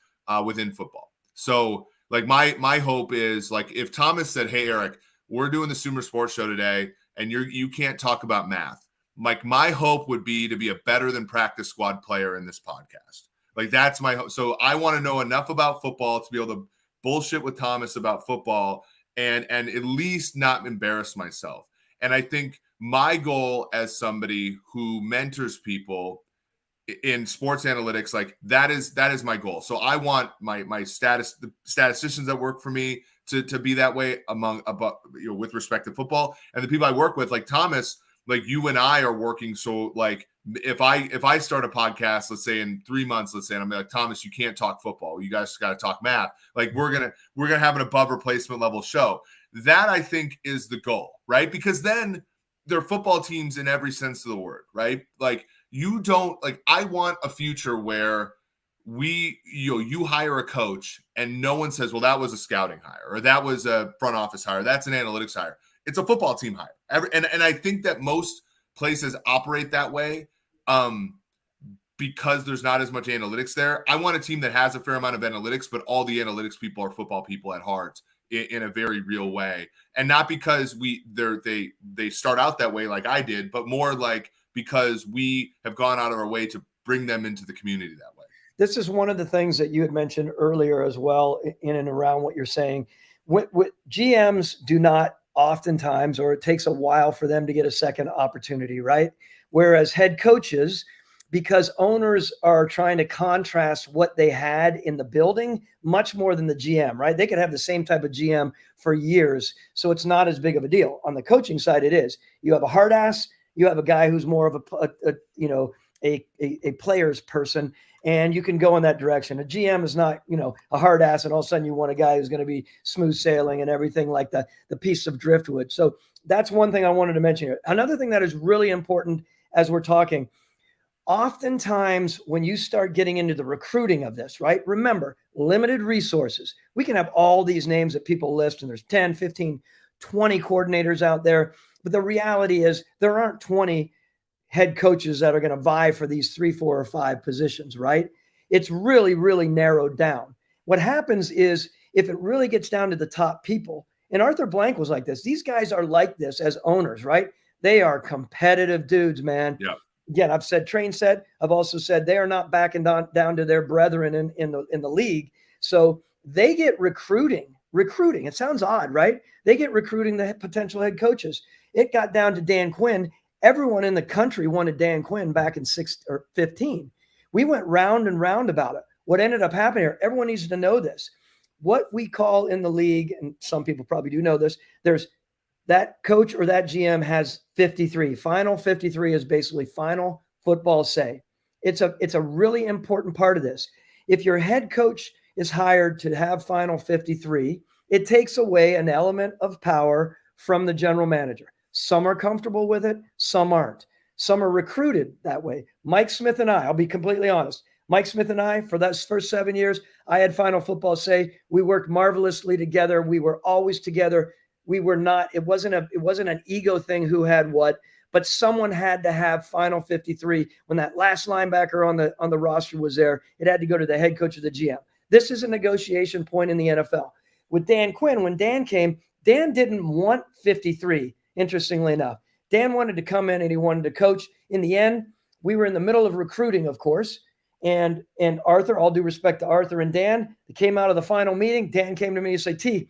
within football. So like my hope is, like, if Thomas said, hey, Eric, we're doing the Sumer Sports Show today and you can't talk about math. Like, my hope would be to be a better than practice squad player in this podcast. Like, that's my hope. So I want to know enough about football to be able to bullshit with Thomas about football and at least not embarrass myself. And I think my goal as somebody who mentors people in sports analytics, like that is my goal. So I want the statisticians that work for me to be that way with respect to football, and the people I work with, like Thomas, like you and I are working. So like if I start a podcast, let's say in 3 months, and I'm like, Thomas, you can't talk football. You guys got to talk math. Like we're going to have an above replacement level show. That I think is the goal, right? Because then they're football teams in every sense of the word, right? Like I want a future where you hire a coach and no one says, well, that was a scouting hire or that was a front office hire. That's an analytics hire. It's a football team hire. And I think that most places operate that way because there's not as much analytics there. I want a team that has a fair amount of analytics, but all the analytics people are football people at heart in a very real way. And not because they start out that way like I did, but more like because we have gone out of our way to bring them into the community that way. This is one of the things that you had mentioned earlier as well, in and around what you're saying. What GMs do not oftentimes, or it takes a while for them to get a second opportunity, right? Whereas head coaches, because owners are trying to contrast what they had in the building much more than the GM, right? They could have the same type of GM for years, so it's not as big of a deal. On the coaching side, it is. You have a hard ass, you have a guy who's more of a player's person, and you can go in that direction. A GM is not, a hard ass, and all of a sudden you want a guy who's going to be smooth sailing and everything like the piece of driftwood. So that's one thing I wanted to mention here. Another thing that is really important as we're talking, oftentimes when you start getting into the recruiting of this, right? Remember, limited resources. We can have all these names that people list, and there's 10, 15, 20 coordinators out there. But the reality is there aren't 20 head coaches that are going to vie for these 3, 4, or 5 positions, right? It's really, really narrowed down. What happens is if it really gets down to the top people, and Arthur Blank was like this, these guys are like this as owners, right? They are competitive dudes, man. Yeah. Again, I've said train set. I've also said they are not backing down to their brethren in the league. So they get recruiting. It sounds odd, right? They get recruiting the potential head coaches. It got down to Dan Quinn. Everyone in the country wanted Dan Quinn back in 15. We went round and round about it. What ended up happening here, everyone needs to know this. What we call in the league, and some people probably do know this, there's that coach or that GM has 53. Final 53 is basically final football say. It's a really important part of this. If your head coach is hired to have final 53, it takes away an element of power from the general manager. Some are comfortable with it, some aren't. Some are recruited that way. Mike Smith and I'll be completely honest. Mike Smith and I, for those first 7 years, I had final football say. We worked marvelously together. We were always together. We were not, it wasn't an ego thing who had what, but someone had to have final 53. When that last linebacker on the roster was there, it had to go to the head coach of the GM. This is a negotiation point in the NFL. With Dan Quinn, when Dan came, Dan didn't want 53, interestingly enough. Dan wanted to come in and he wanted to coach. In the end, we were in the middle of recruiting, of course. And Arthur, all due respect to Arthur and Dan, they came out of the final meeting. Dan came to me and said, T,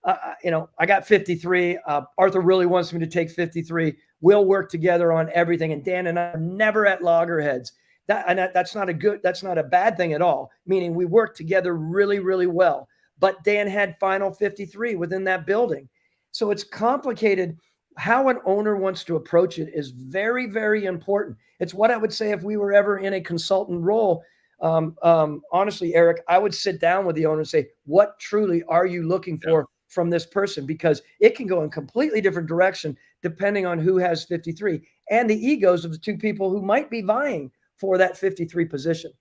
I got 53. Arthur really wants me to take 53. We'll work together on everything. And Dan and I are never at loggerheads. That's not a bad thing at all. Meaning we work together really, really well. But Dan had final 53 within that building. So it's complicated. How an owner wants to approach it is very, very important. It's what I would say if we were ever in a consultant role. Honestly, Eric, I would sit down with the owner and say, what truly are you looking for from this person? Because it can go in completely different direction depending on who has 53 and the egos of the two people who might be vying for that 53 position.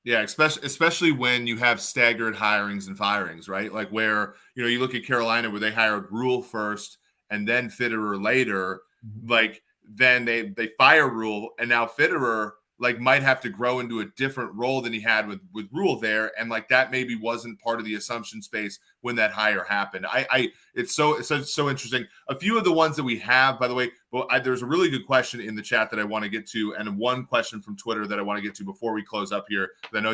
Yeah, especially when you have staggered hirings and firings, right? Like where, you look at Carolina where they hired Rule first and then Fitterer later, like then they fire Rule and now Fitterer like might have to grow into a different role than he had with Rule there. And like that maybe wasn't part of the assumption space when that hire happened. It's so interesting. A few of the ones that we have, by the way, there's a really good question in the chat that I want to get to. And one question from Twitter that I want to get to before we close up here. I know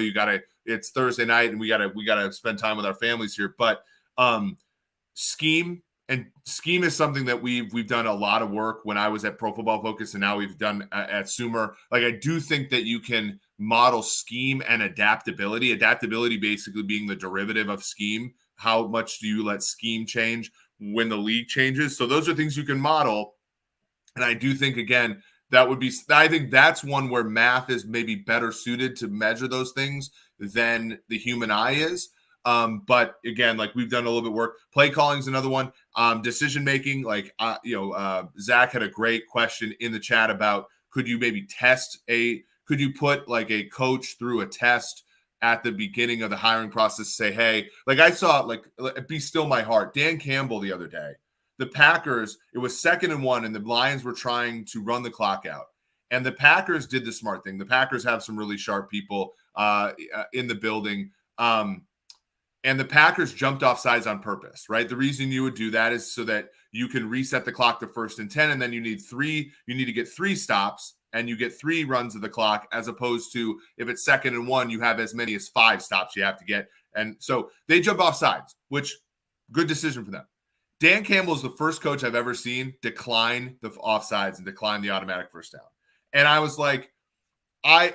it's Thursday night and we gotta spend time with our families here, but scheme is something that we've done a lot of work when I was at Pro Football Focus and now we've done at Sumer. Like I do think that you can model scheme and adaptability basically being the derivative of scheme. How much do you let scheme change when the league changes? So those are things you can model. And I do think, again, I think that's one where math is maybe better suited to measure those things than the human eye is. But again, like we've done a little bit of work. Play calling is another one. Decision making, like Zach had a great question in the chat about could you put like a coach through a test at the beginning of the hiring process, say, hey, like I saw like Be Still My Heart, Dan Campbell the other day. The Packers, it was 2nd and 1, and the Lions were trying to run the clock out. And the Packers did the smart thing. The Packers have some really sharp people in the building. And the Packers jumped off sides on purpose, right? The reason you would do that is so that you can reset the clock to 1st and 10, and then you need to get 3 stops, and you get 3 runs of the clock, as opposed to if it's 2nd and 1, you have as many as 5 stops you have to get. And so they jump off sides, which good decision for them. Dan Campbell is the first coach I've ever seen decline the offsides and decline the automatic first down. And I was like, if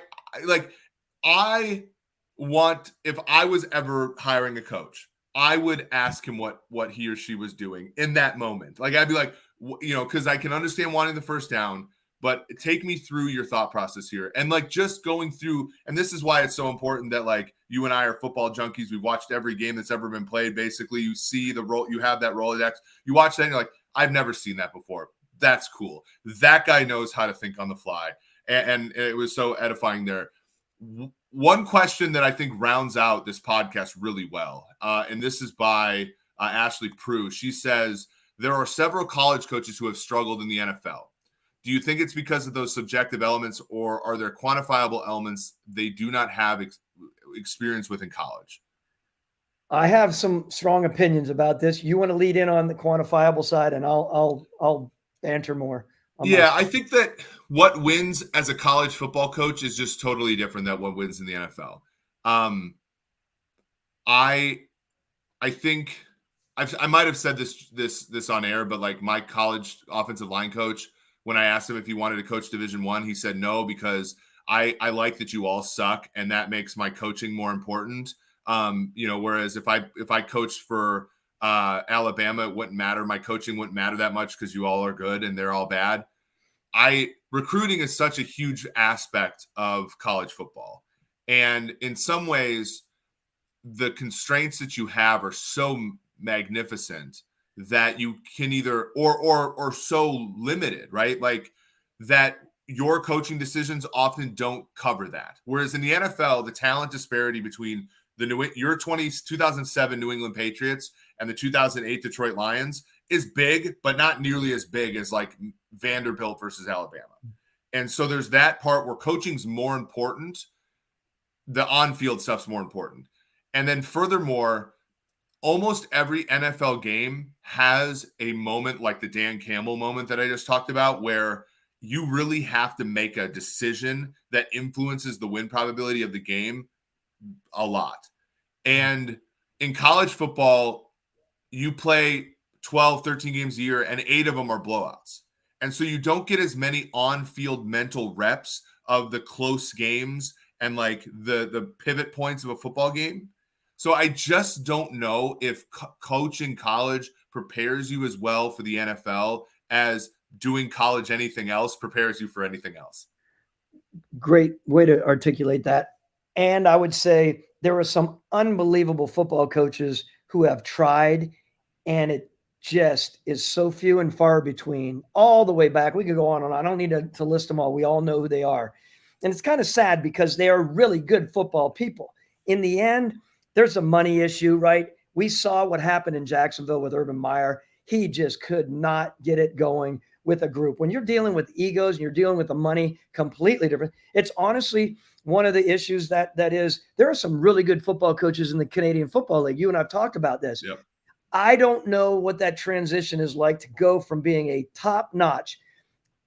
I was ever hiring a coach, I would ask him what he or she was doing in that moment. Like, I'd be like, because I can understand wanting the first down, but take me through your thought process here. And like just going through, and this is why it's so important that like you and I are football junkies. We've watched every game that's ever been played. Basically, you see the role, you have that Rolodex. You watch that and you're like, I've never seen that before. That's cool. That guy knows how to think on the fly. And it was so edifying there. One question that I think rounds out this podcast really well, and this is by Ashley Prue. She says, there are several college coaches who have struggled in the NFL. Do you think it's because of those subjective elements, or are there quantifiable elements they do not have experience with in college? I have some strong opinions about this. You want to lead in on the quantifiable side, and I'll answer more Yeah, I think that what wins as a college football coach is just totally different than what wins in the NFL. I I think I might have said this on air, but like my college offensive line coach, when I asked him if he wanted to coach Division One, he said no because I like that you all suck, and that makes my coaching more important. Whereas if I coached for Alabama, it wouldn't matter. My coaching wouldn't matter that much because you all are good and they're all bad. Recruiting is such a huge aspect of college football, and in some ways, the constraints that you have are so magnificent that you can either or so limited, right? Like that your coaching decisions often don't cover that. Whereas in the NFL, the talent disparity between your 2007 New England Patriots and the 2008 Detroit Lions is big, but not nearly as big as like Vanderbilt versus Alabama. And so there's that part where coaching's more important. The on-field stuff's more important. And then furthermore, almost every NFL game has a moment like the Dan Campbell moment that I just talked about, where you really have to make a decision that influences the win probability of the game a lot. And in college football, you play 12, 13 games a year, and 8 of them are blowouts. And so you don't get as many on-field mental reps of the close games and like the pivot points of a football game. So I just don't know if coaching college prepares you as well for the NFL as doing college anything else prepares you for anything else. Great way to articulate that. And I would say there are some unbelievable football coaches who have tried, and it just is so few and far between all the way back. We could go on and on. I don't need to list them all. We all know who they are. And it's kind of sad because they are really good football people. In the end, there's a money issue, right? We saw what happened in Jacksonville with Urban Meyer. He just could not get it going with a group. When you're dealing with egos and you're dealing with the money, completely different. It's honestly one of the issues that is, there are some really good football coaches in the Canadian Football League. You and I've talked about this. Yep. I don't know what that transition is like to go from being a top-notch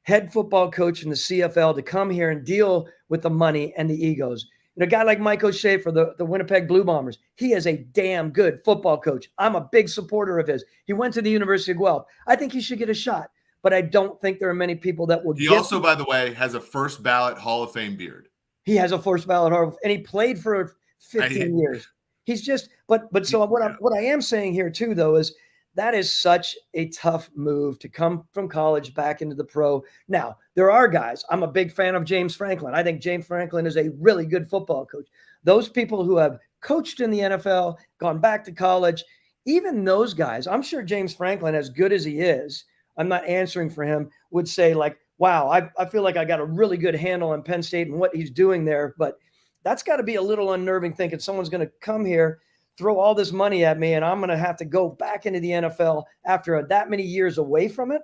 head football coach in the CFL to come here and deal with the money and the egos. A guy like Mike O'Shea for the Winnipeg Blue Bombers, he is a damn good football coach. I'm a big supporter of his. He went to the University of Guelph. I think he should get a shot, but I don't think there are many people that will. He also, by the way, has a first ballot Hall of Fame beard. He has a first ballot Hall of Fame, and he played for 15 years. He's just, but so what I am saying here too, though, is that is such a tough move to come from college back into the pro. Now, there are guys. I'm a big fan of James Franklin. I think James Franklin is a really good football coach. Those people who have coached in the NFL, gone back to college, even those guys, I'm sure James Franklin, as good as he is, I'm not answering for him, would say like, wow, I feel like I got a really good handle on Penn State and what he's doing there. But that's got to be a little unnerving thinking someone's going to come here, throw all this money at me, and I'm going to have to go back into the NFL after that many years away from it.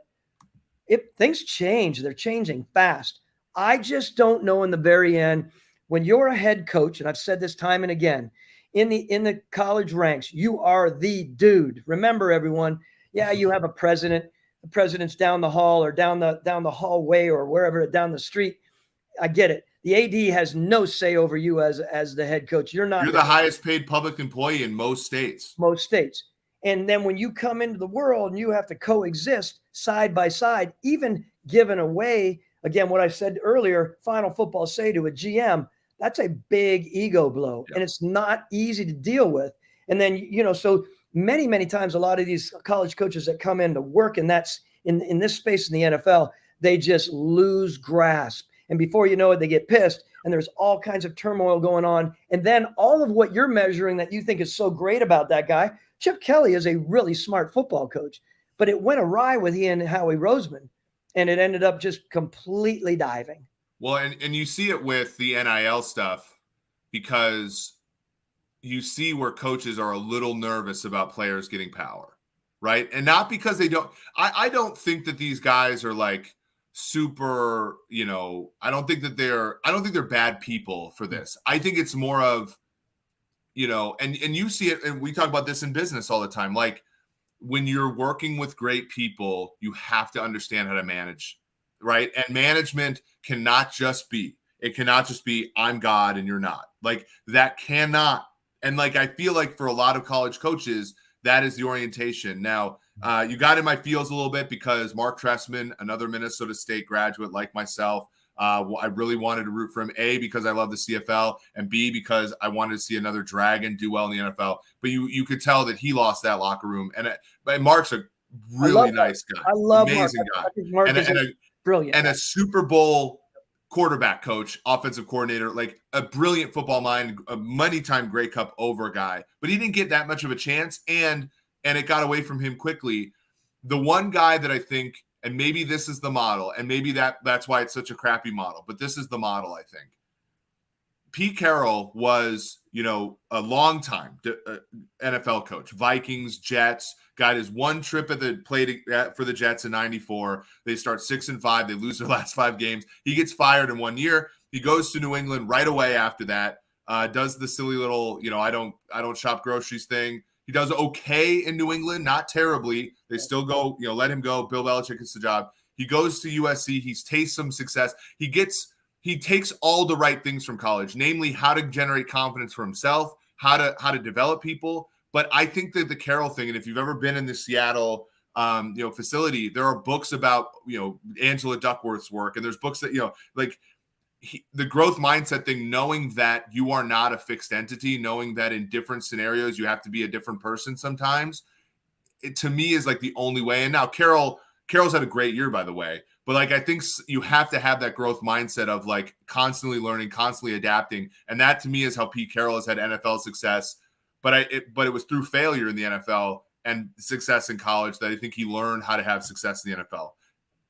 Things change. They're changing fast. I just don't know in the very end, when you're a head coach, and I've said this time and again, in the college ranks, you are the dude. Remember, everyone, yeah, you have a president. The president's down the hall or down the hallway or wherever, down the street. I get it. The AD has no say over you as the head coach. You're the highest paid public employee in most states. Most states. And then when you come into the world and you have to coexist side by side, even giving away, again, what I said earlier, final football say to a GM, that's a big ego blow. Yep. And it's not easy to deal with. And then, so many, many times, a lot of these college coaches that come in to work in this space in the NFL, they just lose grasp. And before you know it, they get pissed, and there's all kinds of turmoil going on. And then all of what you're measuring that you think is so great about that guy, Chip Kelly is a really smart football coach, but it went awry with he and Howie Roseman, and it ended up just completely diving. Well, and you see it with the NIL stuff because you see where coaches are a little nervous about players getting power, right? And not because they don't. I don't think that these guys are like super, I don't think they're bad people for this. I think it's more of, and you see it, and we talk about this in business all the time. Like when you're working with great people, you have to understand how to manage right? And management cannot just be. It cannot just be I'm God and you're not. Like that cannot. And like I feel like for a lot of college coaches, that is the orientation. Now, you got in my feels a little bit because Mark Trestman, another Minnesota State graduate like myself, I really wanted to root for him, A, because I love the CFL, and B, because I wanted to see another Dragon do well in the NFL. But you could tell that he lost that locker room. But Mark's a really nice guy. I love amazing Mark. guy. I think Mark is brilliant. And a Super Bowl quarterback coach, offensive coordinator, like a brilliant football mind, a many-time Grey Cup over guy. But he didn't get that much of a chance, and it got away from him quickly. The one guy that I think, and maybe this is the model, and maybe that's why it's such a crappy model, but this is the model, I think. Pete Carroll was, a long-time NFL coach, Vikings, Jets, got his one trip played for the Jets in 94. They start 6-5. They lose their last 5 games. He gets fired in 1 year. He goes to New England right away after that, does the silly little, I don't shop groceries thing. He does okay in New England, not terribly. They still go, let him go. Bill Belichick gets the job. He goes to USC. He tastes some success. He takes all the right things from college, namely how to generate confidence for himself, how to develop people. But I think that the Carroll thing, and if you've ever been in the Seattle, facility, there are books about, Angela Duckworth's work, and there's books that, the growth mindset thing, knowing that you are not a fixed entity, knowing that in different scenarios you have to be a different person sometimes, it to me is like the only way. And now Carroll's had a great year, by the way, but like I think you have to have that growth mindset of like constantly learning, constantly adapting, and that to me is how Pete Carroll has had NFL success. But it was through failure in the NFL and success in college that I think he learned how to have success in the NFL.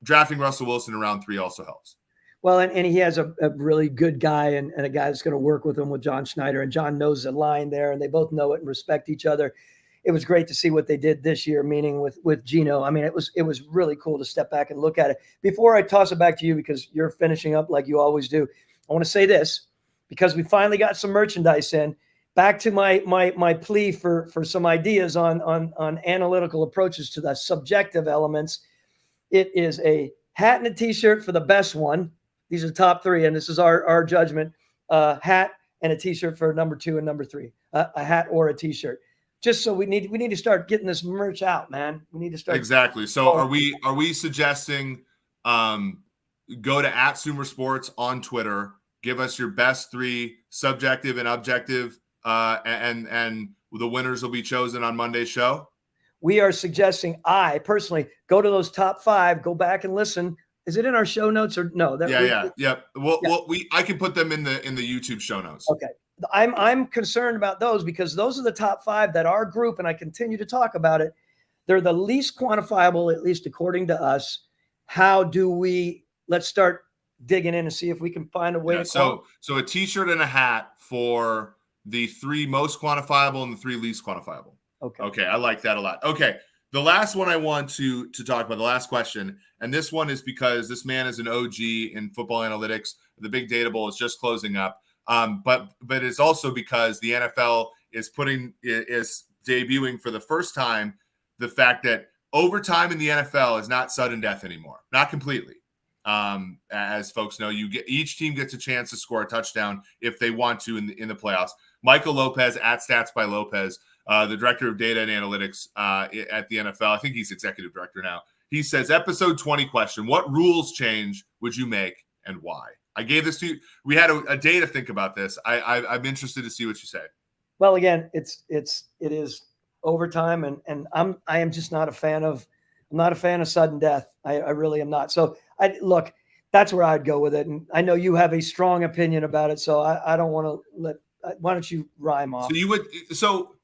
Drafting Russell Wilson in round 3 also helps. Well, and he has a really good guy and a guy that's going to work with him with John Schneider. And John knows the line there, and they both know it and respect each other. It was great to see what they did this year, meaning with Geno. I mean, it was really cool to step back and look at it. Before I toss it back to you, because you're finishing up like you always do, I want to say this, because we finally got some merchandise in. Back to my plea for some ideas on analytical approaches to the subjective elements. It is a hat and a T-shirt for the best one. These are the top 3, and this is our judgment. Hat and a T-shirt for number 2 and number 3. A hat or a T-shirt. Just so we need to start getting this merch out, man. We need to start. Exactly. So are we suggesting go to @Sumer on Twitter, give us your best 3 subjective and objective, and the winners will be chosen on Monday's show? We are suggesting, I personally go to those top 5, go back and listen. Is it in our show notes or no? Yeah. I can put them in the YouTube show notes. Okay. I'm concerned about those because those are the top 5 that our group, and I continue to talk about it, they're the least quantifiable, at least according to us. How do we, let's start digging in and see if we can find a way to so a T-shirt and a hat for the 3 most quantifiable and the 3 least quantifiable. Okay, I like that a lot. Okay, the last one I want to talk about, the last question, and this one is because this man is an OG in football analytics. The Big Data Bowl is just closing up. But it's also because the NFL is debuting for the first time the fact that overtime in the NFL is not sudden death anymore, not completely. As folks know, each team gets a chance to score a touchdown if they want to in the playoffs. Michael Lopez at Stats by Lopez, the director of data and analytics at the NFL, I think he's executive director now. He says, episode 20 question: what rules change would you make and why? I gave this to you. We had a day to think about this. I'm interested to see what you say. Well, again, it is overtime, and I am just not a fan of sudden death. I really am not. So look, that's where I'd go with it. And I know you have a strong opinion about it, so I don't want to let. Why don't you rhyme off? So you would. So,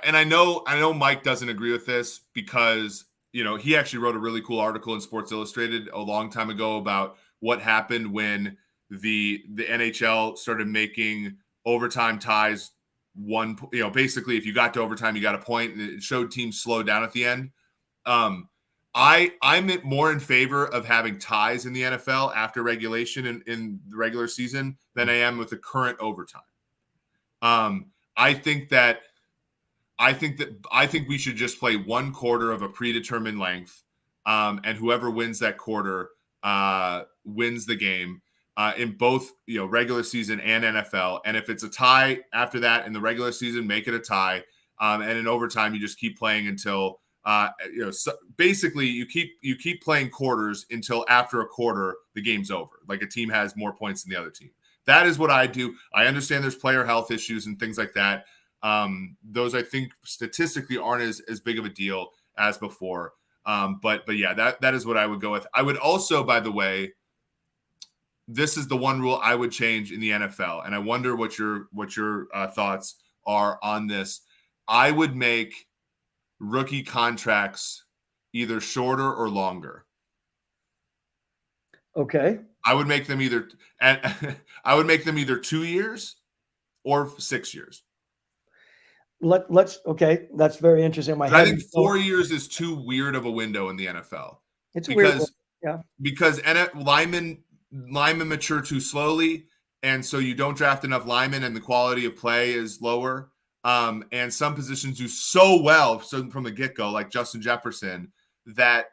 and I know Mike doesn't agree with this because he actually wrote a really cool article in Sports Illustrated a long time ago about what happened when the NHL started making overtime ties basically if you got to overtime, you got a point, and it showed teams slow down at the end. I'm more in favor of having ties in the NFL after regulation in the regular season than I am with the current overtime. I think we should just play one quarter of a predetermined length, and whoever wins that quarter wins the game in both, regular season and NFL. And if it's a tie after that in the regular season, make it a tie. And in overtime, you just keep playing until so basically you keep playing quarters until after a quarter the game's over. Like a team has more points than the other team. That is what I do. I understand there's player health issues and things like that. Those I think statistically aren't as big of a deal as before. But yeah, that is what I would go with. I would also, by the way, this is the one rule I would change in the NFL, and I wonder what your thoughts are on this. I would make rookie contracts either shorter or longer. Okay. I would make them either 2 years or 6 years. Okay, that's very interesting. I think 4 years is too weird of a window in the NFL. It's weird. Yeah. Because linemen mature too slowly, and so you don't draft enough linemen, and the quality of play is lower. And some positions do so well from the get-go, like Justin Jefferson, that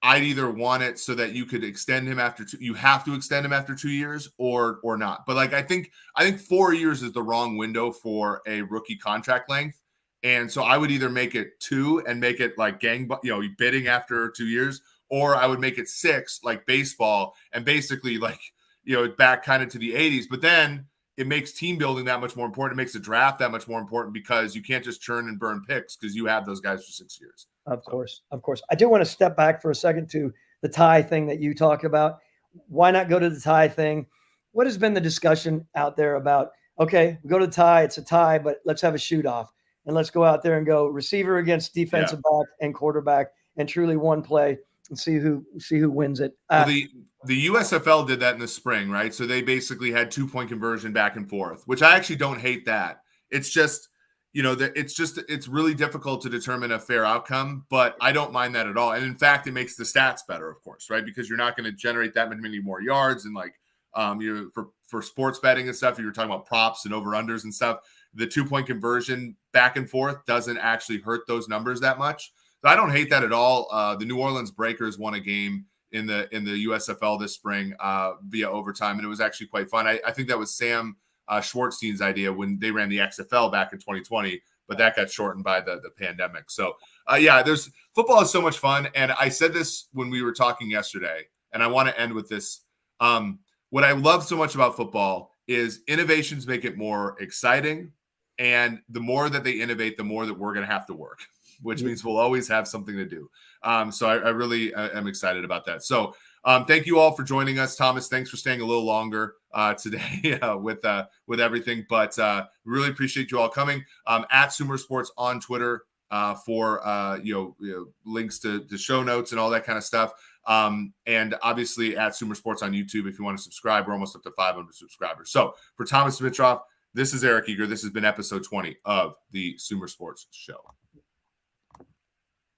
I'd either want it so that you could extend him you have to extend him after 2 years or not. But I think 4 years is the wrong window for a rookie contract length. And so I would either make it 2 and make it like bidding after 2 years, or I would make it 6 like baseball and basically back kind of to the 80s. But then it makes team building that much more important. It makes the draft that much more important because you can't just churn and burn picks because you have those guys for 6 years. Of course. I do want to step back for a second to the tie thing that you talk about. Why not go to the tie thing? What has been the discussion out there about, okay, we go to the tie, it's a tie, but let's have a shoot off. And let's go out there and go receiver against defensive back and quarterback and truly one play and see who wins it. The USFL did that in the spring, right? So they basically had 2-point conversion back and forth, which I actually don't hate that. It's just, it's really difficult to determine a fair outcome, but I don't mind that at all. And in fact, it makes the stats better, of course, right? Because you're not going to generate that many more yards. And for sports betting and stuff, you were talking about props and over-unders and stuff. The 2-point conversion back and forth doesn't actually hurt those numbers that much. So I don't hate that at all. The New Orleans Breakers won a game in the USFL this spring via overtime, and it was actually quite fun. I think that was Sam Schwartzstein's idea when they ran the XFL back in 2020, but that got shortened by the pandemic. So there's football is so much fun. And I said this when we were talking yesterday, and I want to end with this. What I love so much about football is innovations make it more exciting. And the more that they innovate, the more that we're going to have to work, which means we'll always have something to do. So I really am excited about that. So thank you all for joining us. Thomas, thanks for staying a little longer today with everything, but really appreciate you all coming. At Sumer Sports on Twitter for links to the show notes and all that kind of stuff. And obviously at Sumer Sports on YouTube if you want to subscribe. We're almost up to 500 subscribers. So for Thomas Dimitroff, this is Eric Eager. This has been episode 20 of the Sumer Sports Show.